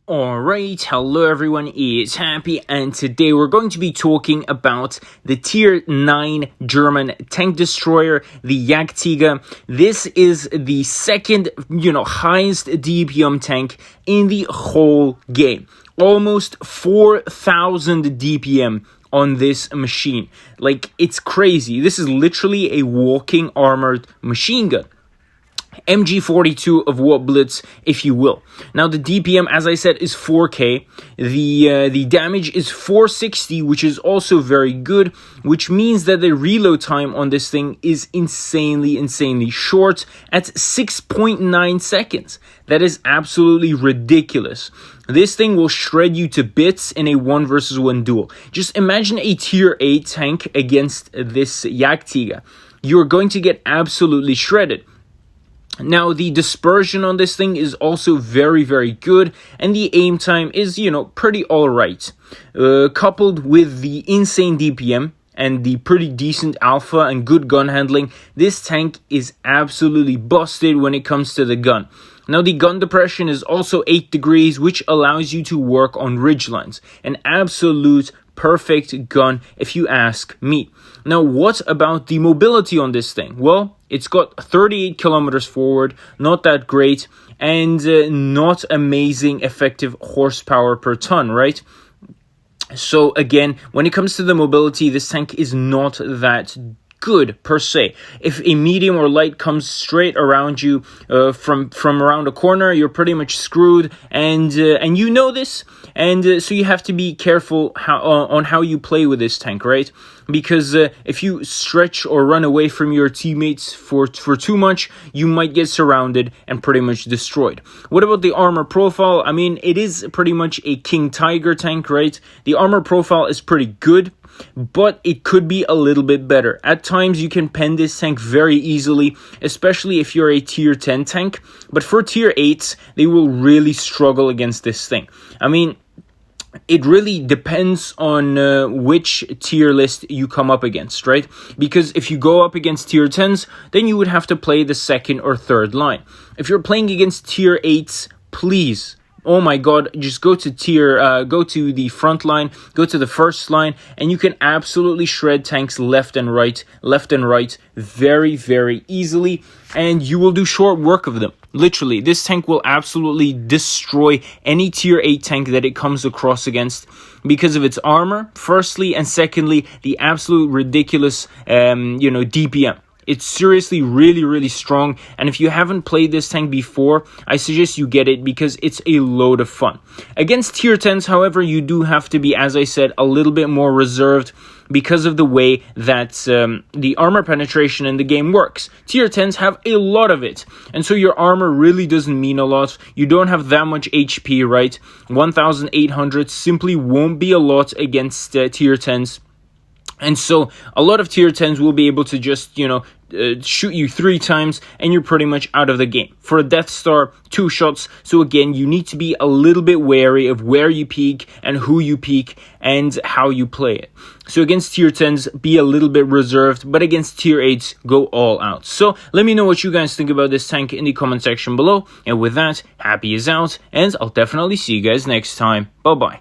Alright, hello everyone, it's Happy, and today we're going to be talking about the Tier 9 German tank destroyer, the Jagdtiger. This is the second, highest DPM tank in the whole game. Almost 4,000 DPM on this machine. Like, it's crazy. This is literally a walking armored machine gun. MG42 of WOT Blitz, if you will. Now, the DPM, as I said, is 4K. The damage is 460, which is also very good, which means that the reload time on this thing is insanely short at 6.9 seconds. That is absolutely ridiculous. This thing will shred you to bits in a 1 versus 1 duel. Just imagine a Tier 8 tank against this Jagdtiger. You're going to get absolutely shredded. Now, the dispersion on this thing is also very good, and the aim time is, pretty alright. Coupled with the insane DPM and the pretty decent alpha and good gun handling, this tank is absolutely busted when it comes to the gun. Now, the gun depression is also 8 degrees, which allows you to work on ridgelines. An absolute perfect gun, if you ask me. Now, what about the mobility on this thing? Well, it's got 38 kilometers forward, not that great, and not amazing effective horsepower per ton, right? So again, when it comes to the mobility, this tank is not that good per se. If a medium or light comes straight around you from around a corner, you're pretty much screwed, and you know this, and so you have to be careful on how you play with this tank, right? Because if you stretch or run away from your teammates for too much, you might get surrounded and pretty much destroyed. What about the armor profile? I mean, it is pretty much a King Tiger tank, right? The armor profile is pretty good, but it could be a little bit better. At times, you can pen this tank very easily, especially if you're a Tier 10 tank. But for Tier 8s, they will really struggle against this thing. I mean, it really depends on which tier list you come up against, right? Because if you go up against Tier 10s, then you would have to play the second or third line. If you're playing against Tier 8s, please, oh my god, just go to the front line, go to the first line, and you can absolutely shred tanks left and right very easily, and you will do short work of them. Literally, this tank will absolutely destroy any Tier 8 tank that it comes across against because of its armor, firstly, and secondly, the absolute ridiculous, DPM. It's seriously really strong, and if you haven't played this tank before, I suggest you get it because it's a load of fun. Against Tier 10s, however, you do have to be, as I said, a little bit more reserved because of the way that the armor penetration in the game works. Tier 10s have a lot of it, and so your armor really doesn't mean a lot. You don't have that much HP, right? 1,800 simply won't be a lot against Tier 10s. And so a lot of Tier 10s will be able to just, shoot you 3 times and you're pretty much out of the game. For a Death Star, 2 shots. So again, you need to be a little bit wary of where you peek and who you peek and how you play it. So against Tier 10s, be a little bit reserved, but against Tier 8s, go all out. So let me know what you guys think about this tank in the comment section below. And with that, Happy is out, and I'll definitely see you guys next time. Bye-bye.